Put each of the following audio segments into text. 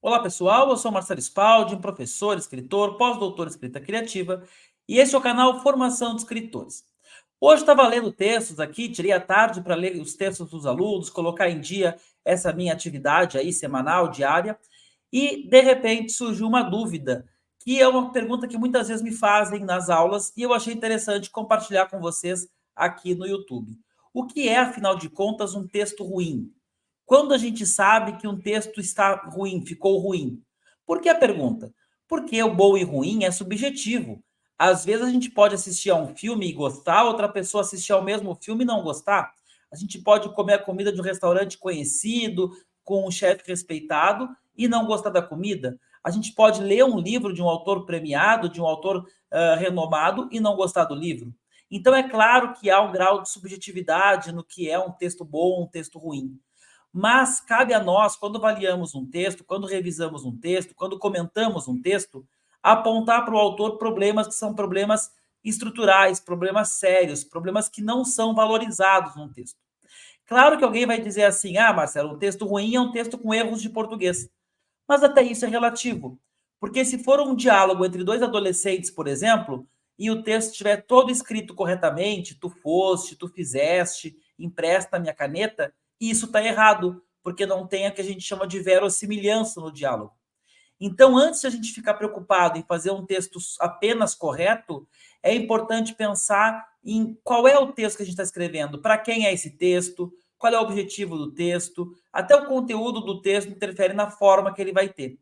Olá, pessoal. Eu sou Marcelo Spaldi, professor, escritor, pós-doutor em escrita criativa, e esse é o canal Formação de Escritores. Hoje estava lendo textos aqui, tirei a tarde para ler os textos dos alunos, colocar em dia essa minha atividade aí semanal, diária, e de repente surgiu uma dúvida, que é uma pergunta que muitas vezes me fazem nas aulas, e eu achei interessante compartilhar com vocês aqui no YouTube. O que é, afinal de contas, um texto ruim? Quando a gente sabe que um texto está ruim, ficou ruim? Por que a pergunta? Porque o bom e ruim é subjetivo. Às vezes a gente pode assistir a um filme e gostar, outra pessoa assistir ao mesmo filme e não gostar. A gente pode comer a comida de um restaurante conhecido, com um chefe respeitado, e não gostar da comida. A gente pode ler um livro de um autor premiado, de um autor renomado, e não gostar do livro. Então é claro que há um grau de subjetividade no que é um texto bom, um texto ruim. Mas cabe a nós, quando avaliamos um texto, quando revisamos um texto, quando comentamos um texto, apontar para o autor problemas que são problemas estruturais, problemas sérios, problemas que não são valorizados num texto. Claro que alguém vai dizer assim: ah, Marcelo, um texto ruim é um texto com erros de português. Mas até isso é relativo. Porque se for um diálogo entre dois adolescentes, por exemplo, e o texto estiver todo escrito corretamente, tu foste, tu fizeste, empresta a minha caneta, isso está errado, porque não tem o que a gente chama de verossimilhança no diálogo. Então, antes de a gente ficar preocupado em fazer um texto apenas correto, é importante pensar em qual é o texto que a gente está escrevendo, para quem é esse texto, qual é o objetivo do texto, até o conteúdo do texto interfere na forma que ele vai ter.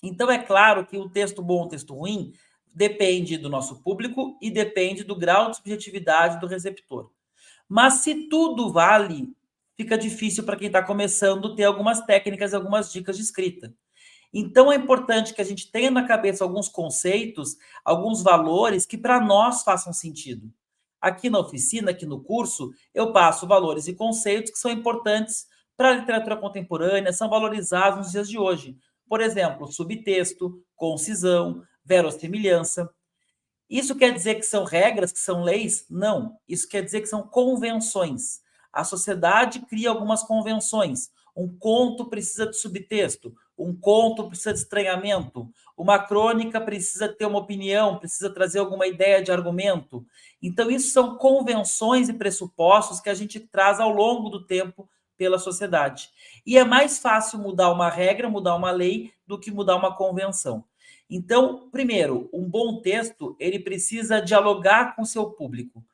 Então, é claro que o texto bom, o texto ruim, depende do nosso público e depende do grau de subjetividade do receptor. Mas se tudo vale, fica difícil para quem está começando ter algumas técnicas, algumas dicas de escrita. Então é importante que a gente tenha na cabeça alguns conceitos, alguns valores que para nós façam sentido. Aqui na oficina, aqui no curso, eu passo valores e conceitos que são importantes para a literatura contemporânea, são valorizados nos dias de hoje. Por exemplo, subtexto, concisão, verossimilhança. Isso quer dizer que são regras, que são leis? Não. Isso quer dizer que são convenções. A sociedade cria algumas convenções. Um conto precisa de subtexto, um conto precisa de estranhamento, uma crônica precisa ter uma opinião, precisa trazer alguma ideia de argumento. Então, isso são convenções e pressupostos que a gente traz ao longo do tempo pela sociedade. E é mais fácil mudar uma regra, mudar uma lei, do que mudar uma convenção. Então, primeiro, um bom texto, ele precisa dialogar com seu público.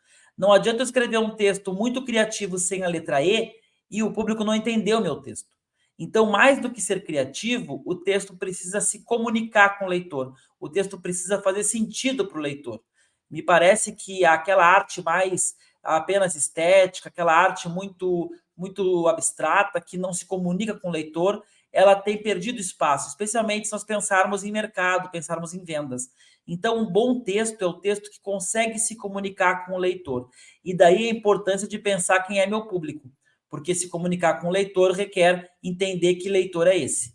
Não adianta eu escrever um texto muito criativo sem a letra E e o público não entender o meu texto. Então, mais do que ser criativo, o texto precisa se comunicar com o leitor. O texto precisa fazer sentido para o leitor. Me parece que aquela arte mais apenas estética, aquela arte muito abstrata, que não se comunica com o leitor, ela tem perdido espaço, especialmente se nós pensarmos em mercado, pensarmos em vendas. Então, um bom texto é o texto que consegue se comunicar com o leitor. E daí a importância de pensar quem é meu público, porque se comunicar com o leitor requer entender que leitor é esse.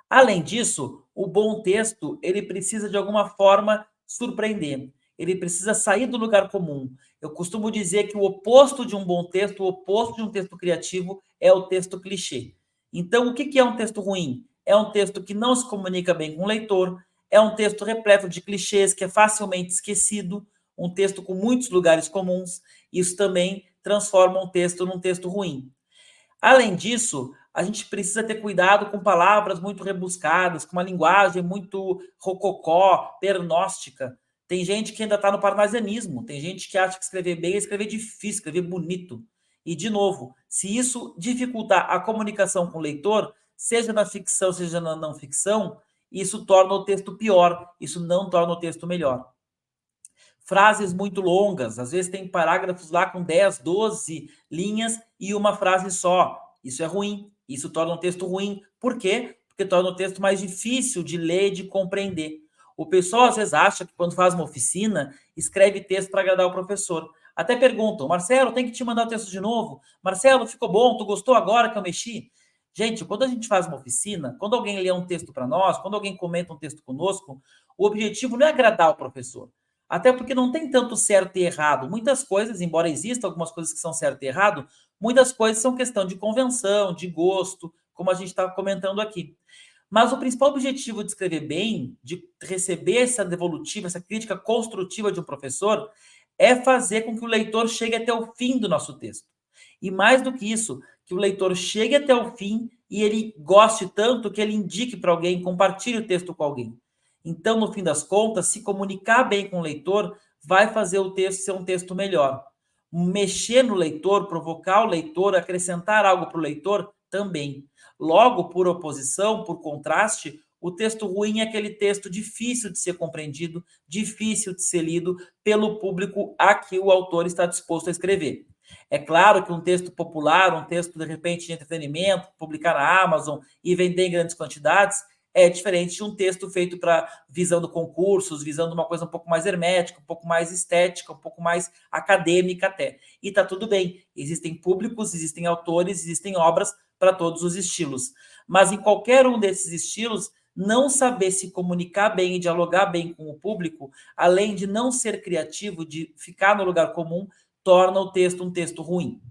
Além disso, o bom texto, ele precisa de alguma forma surpreender. Ele precisa sair do lugar comum. Eu costumo dizer que o oposto de um bom texto, o oposto de um texto criativo é o texto clichê. Então, o que é um texto ruim? É um texto que não se comunica bem com o leitor, é um texto repleto de clichês que é facilmente esquecido, um texto com muitos lugares comuns. Isso também transforma um texto num texto ruim. Além disso, a gente precisa ter cuidado com palavras muito rebuscadas, com uma linguagem muito rococó, pernóstica. Tem gente que ainda está no parnasianismo, tem gente que acha que escrever bem é escrever difícil, escrever bonito. E, de novo, se isso dificultar a comunicação com o leitor, seja na ficção, seja na não ficção, isso torna o texto pior, isso não torna o texto melhor. Frases muito longas, às vezes tem parágrafos lá com 10, 12 linhas e uma frase só. Isso é ruim, isso torna um texto ruim. Por quê? Porque torna o texto mais difícil de ler e de compreender. O pessoal às vezes acha que quando faz uma oficina, escreve texto para agradar o professor. Até perguntam: Marcelo, tem que te mandar o texto de novo? Marcelo, ficou bom? Tu gostou agora que eu mexi? Gente, quando a gente faz uma oficina, quando alguém lê um texto para nós, quando alguém comenta um texto conosco, o objetivo não é agradar o professor. Até porque não tem tanto certo e errado. Muitas coisas, embora existam algumas coisas que são certo e errado, muitas coisas são questão de convenção, de gosto, como a gente está comentando aqui. Mas o principal objetivo de escrever bem, de receber essa devolutiva, essa crítica construtiva de um professor, é fazer com que o leitor chegue até o fim do nosso texto. E mais do que isso, que o leitor chegue até o fim e ele goste tanto que ele indique para alguém, compartilhe o texto com alguém. Então, no fim das contas, se comunicar bem com o leitor vai fazer o texto ser um texto melhor. Mexer no leitor, provocar o leitor, acrescentar algo para o leitor, também. Logo, por oposição, por contraste, o texto ruim é aquele texto difícil de ser compreendido, difícil de ser lido pelo público a que o autor está disposto a escrever. É claro que um texto popular, um texto, de repente, de entretenimento, publicar na Amazon e vender em grandes quantidades, é diferente de um texto feito para visando concursos, visando uma coisa um pouco mais hermética, um pouco mais estética, um pouco mais acadêmica até. E está tudo bem. Existem públicos, existem autores, existem obras para todos os estilos. Mas em qualquer um desses estilos, não saber se comunicar bem e dialogar bem com o público, além de não ser criativo, de ficar no lugar comum, torna o texto um texto ruim.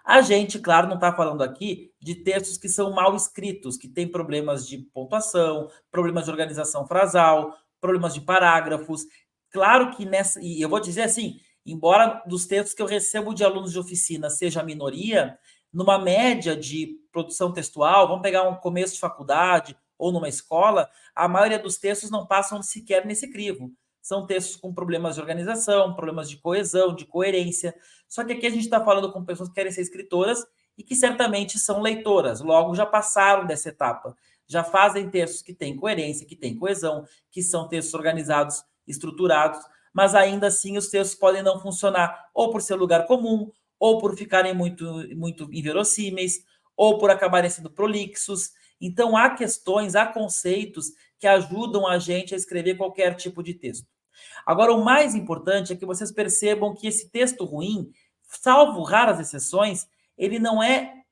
A gente, claro, não está falando aqui de textos que são mal escritos, que têm problemas de pontuação, problemas de organização frasal, problemas de parágrafos. Claro que nessa. E eu vou dizer assim, embora dos textos que eu recebo de alunos de oficina seja a minoria, numa média de produção textual, vamos pegar um começo de faculdade ou numa escola, a maioria dos textos não passam sequer nesse crivo. São textos com problemas de organização, problemas de coesão, de coerência. Só que aqui a gente está falando com pessoas que querem ser escritoras e que certamente são leitoras, logo já passaram dessa etapa. Já fazem textos que têm coerência, que têm coesão, que são textos organizados, estruturados, mas ainda assim os textos podem não funcionar, ou por ser lugar comum, ou por ficarem muito inverossímeis, ou por acabarem sendo prolixos. Então, há questões, há conceitos que ajudam a gente a escrever qualquer tipo de texto. Agora, o mais importante é que vocês percebam que esse texto ruim, salvo raras exceções, ele não é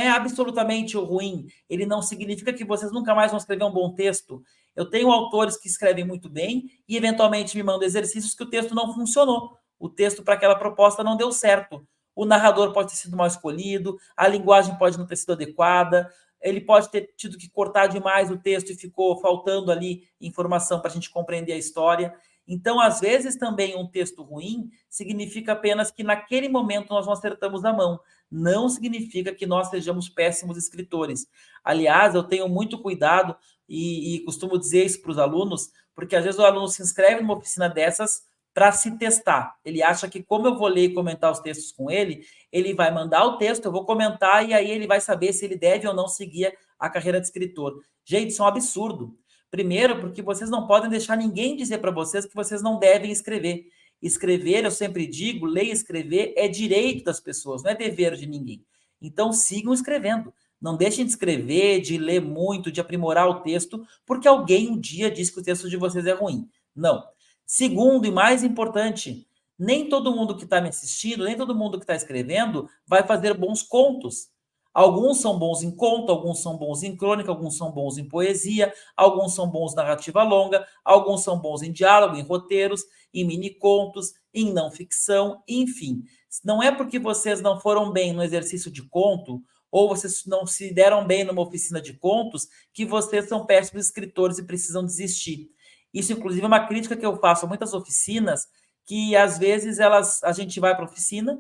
absolutamente ruim. Ele não significa que vocês nunca mais vão escrever um bom texto. Eu tenho autores que escrevem muito bem e, eventualmente, me mandam exercícios que o texto não funcionou. O texto para aquela proposta não deu certo. O narrador pode ter sido mal escolhido, a linguagem pode não ter sido adequada, ele pode ter tido que cortar demais o texto e ficou faltando ali informação para a gente compreender a história. Então, às vezes, também um texto ruim significa apenas que naquele momento nós não acertamos a mão. Não significa que nós sejamos péssimos escritores. Aliás, eu tenho muito cuidado e costumo dizer isso para os alunos, porque às vezes o aluno se inscreve numa oficina dessas para se testar. Ele acha que, como eu vou ler e comentar os textos com ele, ele vai mandar o texto, eu vou comentar, e aí ele vai saber se ele deve ou não seguir a carreira de escritor. Gente, isso é um absurdo. Primeiro, porque vocês não podem deixar ninguém dizer para vocês que vocês não devem escrever. Escrever, eu sempre digo, ler e escrever é direito das pessoas, não é dever de ninguém. Então, sigam escrevendo. Não deixem de escrever, de ler muito, de aprimorar o texto, porque alguém um dia disse que o texto de vocês é ruim. Não. Segundo e mais importante, nem todo mundo que está me assistindo, nem todo mundo que está escrevendo vai fazer bons contos. Alguns são bons em conto, alguns são bons em crônica, alguns são bons em poesia, alguns são bons em narrativa longa, alguns são bons em diálogo, em roteiros, em mini-contos, em não ficção, enfim. Não é porque vocês não foram bem no exercício de conto ou vocês não se deram bem numa oficina de contos que vocês são péssimos escritores e precisam desistir. Isso, inclusive, é uma crítica que eu faço a muitas oficinas, que às vezes a gente vai para a oficina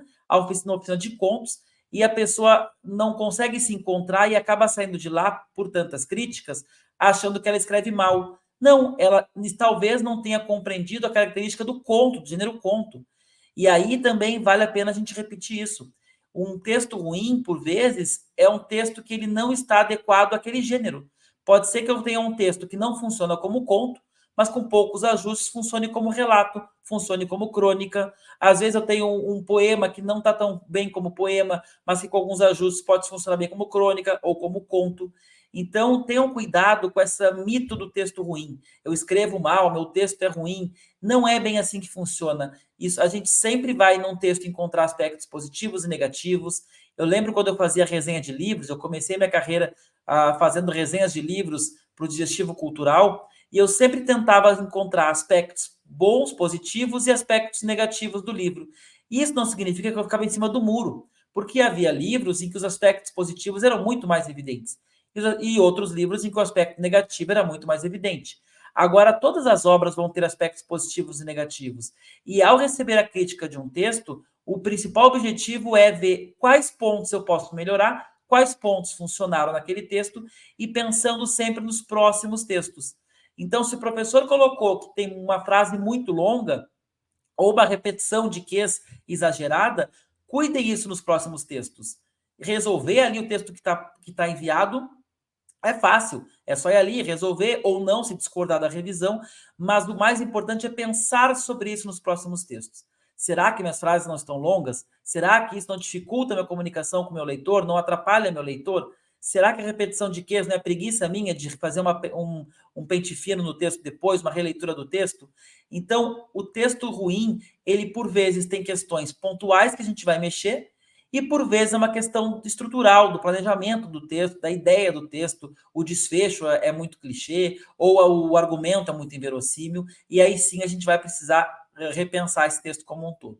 de contos, e a pessoa não consegue se encontrar e acaba saindo de lá por tantas críticas, achando que ela escreve mal. Não, ela talvez não tenha compreendido a característica do conto, do gênero conto. E aí também vale a pena a gente repetir isso. Um texto ruim, por vezes, é um texto que ele não está adequado àquele gênero. Pode ser que eu tenha um texto que não funciona como conto, mas com poucos ajustes funcione como relato, funcione como crônica. Às vezes eu tenho um poema que não está tão bem como poema, mas que com alguns ajustes pode funcionar bem como crônica ou como conto. Então, tenham cuidado com esse mito do texto ruim. Eu escrevo mal, meu texto é ruim. Não é bem assim que funciona. Isso, a gente sempre vai num texto encontrar aspectos positivos e negativos. Eu lembro quando eu fazia resenha de livros, eu comecei minha carreira fazendo resenhas de livros para o Digestivo Cultural, e eu sempre tentava encontrar aspectos bons, positivos e aspectos negativos do livro. Isso não significa que eu ficava em cima do muro, porque havia livros em que os aspectos positivos eram muito mais evidentes e outros livros em que o aspecto negativo era muito mais evidente. Agora, todas as obras vão ter aspectos positivos e negativos. E ao receber a crítica de um texto, o principal objetivo é ver quais pontos eu posso melhorar, quais pontos funcionaram naquele texto e pensando sempre nos próximos textos. Então, se o professor colocou que tem uma frase muito longa ou uma repetição de ques exagerada, cuidem isso nos próximos textos. Resolver ali o texto que tá enviado é fácil, é só ir ali resolver ou não se discordar da revisão, mas o mais importante é pensar sobre isso nos próximos textos. Será que minhas frases não estão longas? Será que isso não dificulta a minha comunicação com o meu leitor? Não atrapalha meu leitor? Será que a repetição de ques não é preguiça minha de fazer um pente fino no texto depois, uma releitura do texto? Então, o texto ruim, ele por vezes tem questões pontuais que a gente vai mexer, e por vezes é uma questão estrutural do planejamento do texto, da ideia do texto, o desfecho é muito clichê, ou o argumento é muito inverossímil, e aí sim a gente vai precisar repensar esse texto como um todo.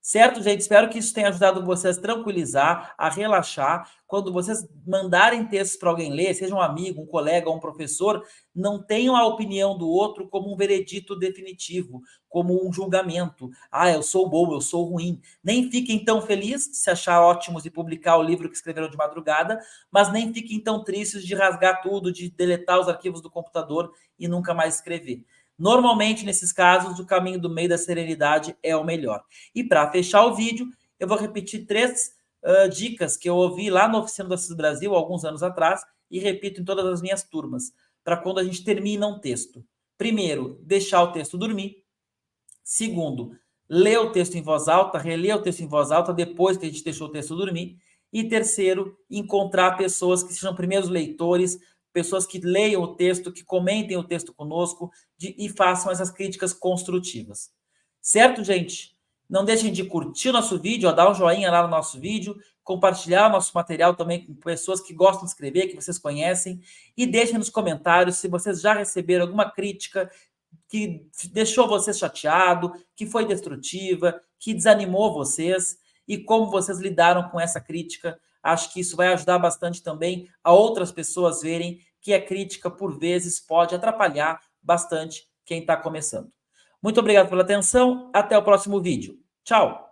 Certo, gente? Espero que isso tenha ajudado vocês a tranquilizar, a relaxar. Quando vocês mandarem textos para alguém ler, seja um amigo, um colega ou um professor, não tenham a opinião do outro como um veredito definitivo, como um julgamento. Ah, eu sou bom, eu sou ruim. Nem fiquem tão felizes de se achar ótimos e publicar o livro que escreveram de madrugada, mas nem fiquem tão tristes de rasgar tudo, de deletar os arquivos do computador e nunca mais escrever. Normalmente, nesses casos, o caminho do meio da serenidade é o melhor. E para fechar o vídeo, eu vou repetir 3 dicas que eu ouvi lá na Oficina do Assis Brasil, alguns anos atrás, e repito em todas as minhas turmas, para quando a gente termina um texto. Primeiro, deixar o texto dormir. Segundo, ler o texto em voz alta, reler o texto em voz alta depois que a gente deixou o texto dormir. E terceiro, encontrar pessoas que sejam primeiros leitores, pessoas que leiam o texto, que comentem o texto conosco e façam essas críticas construtivas. Certo, gente? Não deixem de curtir o nosso vídeo, ó, dar um joinha lá no nosso vídeo, compartilhar o nosso material também com pessoas que gostam de escrever, que vocês conhecem, e deixem nos comentários se vocês já receberam alguma crítica que deixou você chateado, que foi destrutiva, que desanimou vocês e como vocês lidaram com essa crítica. Acho que isso vai ajudar bastante também a outras pessoas verem que a crítica, por vezes, pode atrapalhar bastante quem está começando. Muito obrigado pela atenção. Até o próximo vídeo. Tchau!